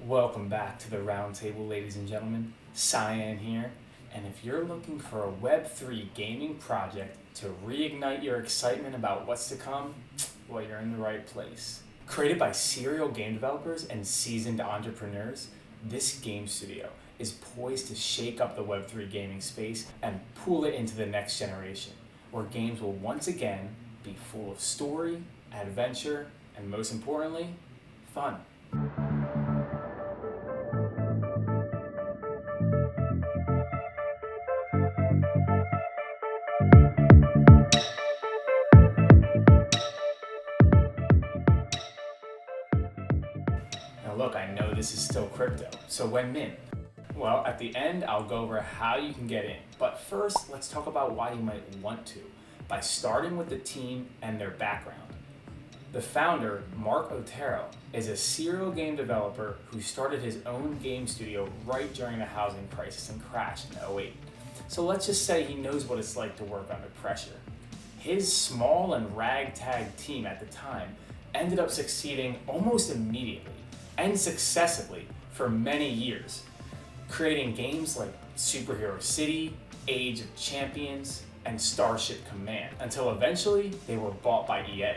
Welcome back to the Roundtable, ladies and gentlemen. Cyan here, and if you're looking for a Web3 gaming project to reignite your excitement about what's to come, well, you're in the right place. Created by serial game developers and seasoned entrepreneurs, this game studio is poised to shake up the Web3 gaming space and pull it into the next generation, where games will once again be full of story, adventure, and most importantly, fun. Now look, I know this is still crypto, so when mint? Well, at the end, I'll go over how you can get in. But first, let's talk about why you might want to, by starting with the team and their background. The founder, Mark Otero, is a serial game developer who started his own game studio right during the housing crisis and crash in 2008. So let's just say he knows what it's like to work under pressure. His small and ragtag team at the time ended up succeeding almost immediately and successively for many years, creating games like Superhero City, Age of Champions, and Starship Command, until eventually they were bought by EA.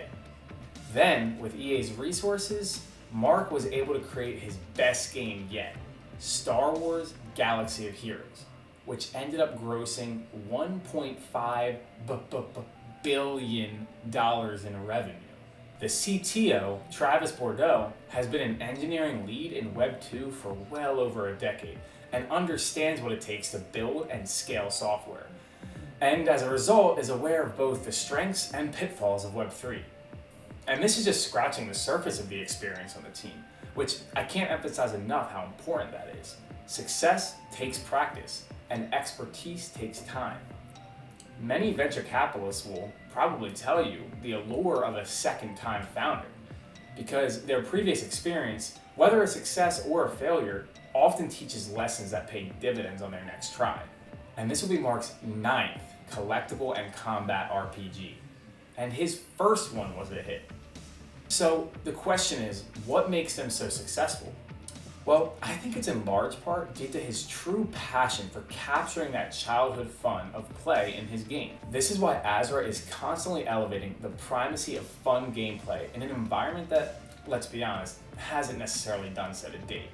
Then, with EA's resources, Mark was able to create his best game yet, Star Wars Galaxy of Heroes, which ended up grossing $1.5 billion in revenue. The CTO, Travis Bordeaux, has been an engineering lead in Web 2 for well over a decade and understands what it takes to build and scale software, and as a result is aware of both the strengths and pitfalls of Web 3. And this is just scratching the surface of the experience on the team, which I can't emphasize enough how important that is. Success takes practice, and expertise takes time. Many venture capitalists will probably tell you the allure of a second-time founder, because their previous experience, whether a success or a failure, often teaches lessons that pay dividends on their next try. And this will be Mark's 9th collectible and combat RPG, and his first one was a hit. So the question is, what makes them so successful? Well, I think it's in large part due to his true passion for capturing that childhood fun of play in his game. This is why Azra is constantly elevating the primacy of fun gameplay in an environment that, let's be honest, hasn't necessarily done so to date.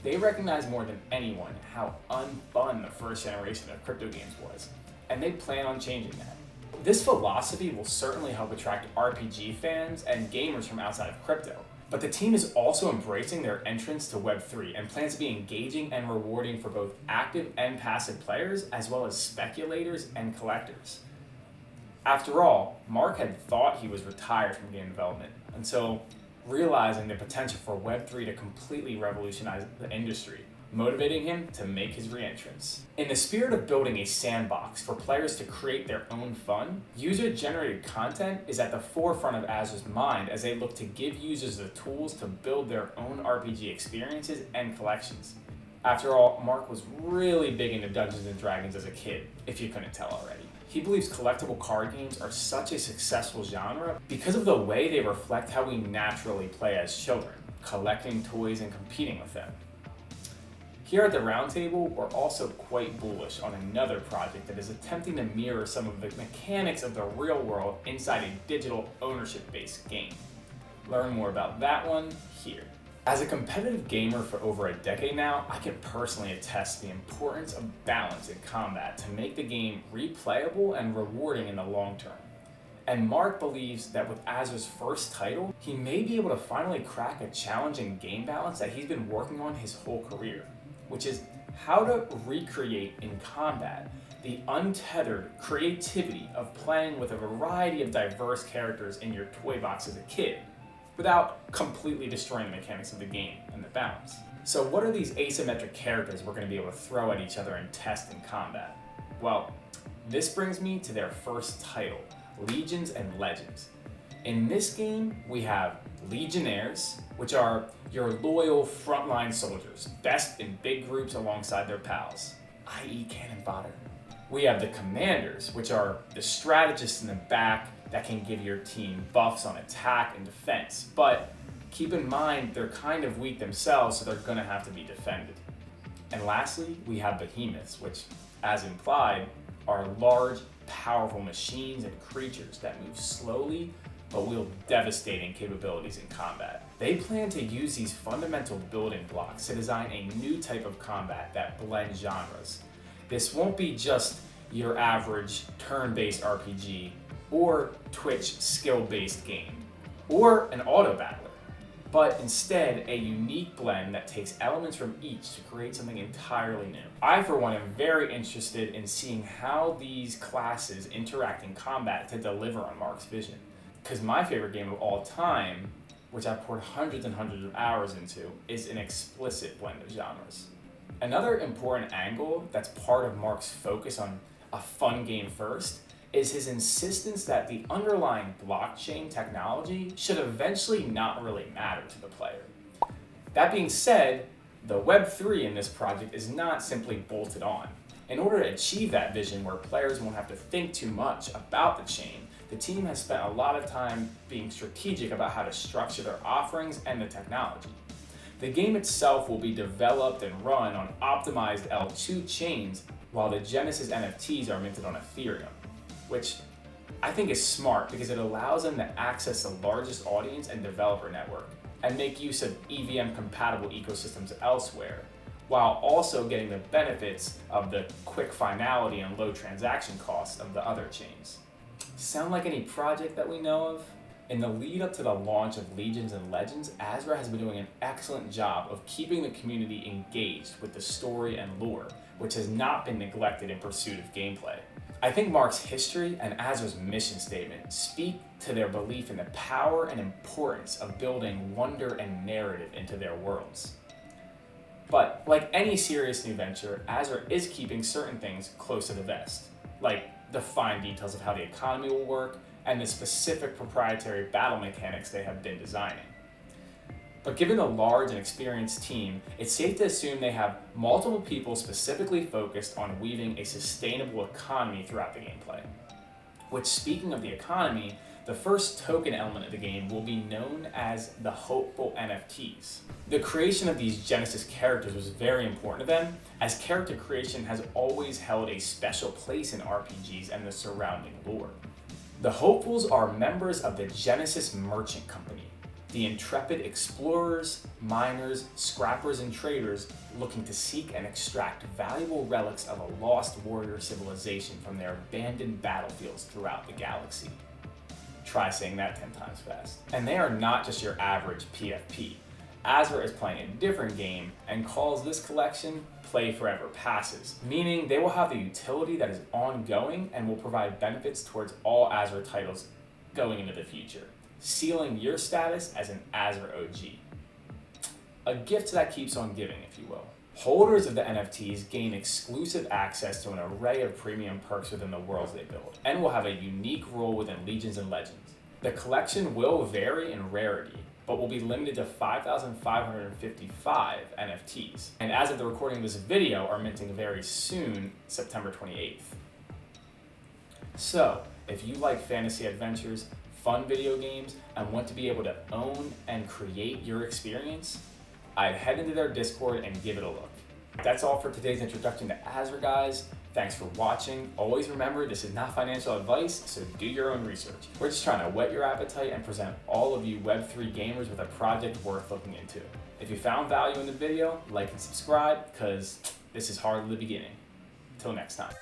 They recognize more than anyone how unfun the first generation of crypto games was, and they plan on changing that. This philosophy will certainly help attract RPG fans and gamers from outside of crypto. But the team is also embracing their entrance to Web3 and plans to be engaging and rewarding for both active and passive players, as well as speculators and collectors. After all, Mark had thought he was retired from game development until realizing the potential for Web3 to completely revolutionize the industry, motivating him to make his re-entrance. In the spirit of building a sandbox for players to create their own fun, user-generated content is at the forefront of Azra's mind as they look to give users the tools to build their own RPG experiences and collections. After all, Mark was really big into Dungeons & Dragons as a kid, if you couldn't tell already. He believes collectible card games are such a successful genre because of the way they reflect how we naturally play as children, collecting toys and competing with them. Here at the Roundtable, we're also quite bullish on another project that is attempting to mirror some of the mechanics of the real world inside a digital ownership-based game. Learn more about that one here. As a competitive gamer for over a decade now, I can personally attest to the importance of balance in combat to make the game replayable and rewarding in the long term. And Mark believes that with Azra's first title, he may be able to finally crack a challenging game balance that he's been working on his whole career, which is how to recreate in combat the untethered creativity of playing with a variety of diverse characters in your toy box as a kid, without completely destroying the mechanics of the game and the balance. So what are these asymmetric characters we're going to be able to throw at each other and test in combat? Well, this brings me to their first title, Legions and Legends. In this game, we have Legionnaires, which are your loyal frontline soldiers, best in big groups alongside their pals, i.e. Cannon Fodder. We have the Commanders, which are the strategists in the back that can give your team buffs on attack and defense, but keep in mind they're kind of weak themselves, so they're going to have to be defended. And lastly, we have behemoths, which, as implied, are large, powerful machines and creatures that move slowly but wield devastating capabilities in combat. They plan to use these fundamental building blocks to design a new type of combat that blends genres. This won't be just your average turn-based RPG or Twitch skill-based game or an auto battler, but instead a unique blend that takes elements from each to create something entirely new. I, for one, am very interested in seeing how these classes interact in combat to deliver on Mark's vision. Because my favorite game of all time, which I've poured hundreds and hundreds of hours into, is an explicit blend of genres. Another important angle that's part of Mark's focus on a fun game first is his insistence that the underlying blockchain technology should eventually not really matter to the player. That being said, the Web3 in this project is not simply bolted on. In order to achieve that vision where players won't have to think too much about the chain, the team has spent a lot of time being strategic about how to structure their offerings and the technology. The game itself will be developed and run on optimized L2 chains, while the Genesis NFTs are minted on Ethereum, which I think is smart because it allows them to access the largest audience and developer network and make use of EVM-compatible ecosystems elsewhere, while also getting the benefits of the quick finality and low transaction costs of the other chains. Sound like any project that we know of? In the lead up to the launch of Legions and Legends, Azra has been doing an excellent job of keeping the community engaged with the story and lore, which has not been neglected in pursuit of gameplay. I think Mark's history and Azra's mission statement speak to their belief in the power and importance of building wonder and narrative into their worlds. But like any serious new venture, Azra is keeping certain things close to the vest, like the fine details of how the economy will work and the specific proprietary battle mechanics they have been designing. But given the large and experienced team, it's safe to assume they have multiple people specifically focused on weaving a sustainable economy throughout the gameplay. Which, speaking of the economy, the first token element of the game will be known as the Hopeful NFTs. The creation of these Genesis characters was very important to them, as character creation has always held a special place in RPGs and the surrounding lore. The Hopefuls are members of the Genesis Merchant Company, the intrepid explorers, miners, scrappers, and traders looking to seek and extract valuable relics of a lost warrior civilization from their abandoned battlefields throughout the galaxy. Try saying that 10 times fast. And they are not just your average PFP. Azra is playing a different game and calls this collection Play Forever Passes, meaning they will have the utility that is ongoing and will provide benefits towards all Azra titles going into the future, sealing your status as an Azra OG. A gift that keeps on giving, if you will. Holders of the NFTs gain exclusive access to an array of premium perks within the worlds they build, and will have a unique role within Legions and Legends. The collection will vary in rarity, but will be limited to 5,555 NFTs, and as of the recording of this video, are minting very soon, September 28th. So, if you like fantasy adventures, fun video games, and want to be able to own and create your experience, I'd head into their Discord and give it a look. That's all for today's introduction to Azra, guys. Thanks for watching. Always remember, this is not financial advice, so do your own research. We're just trying to whet your appetite and present all of you Web3 gamers with a project worth looking into. If you found value in the video, like and subscribe, because this is hardly the beginning. Till next time.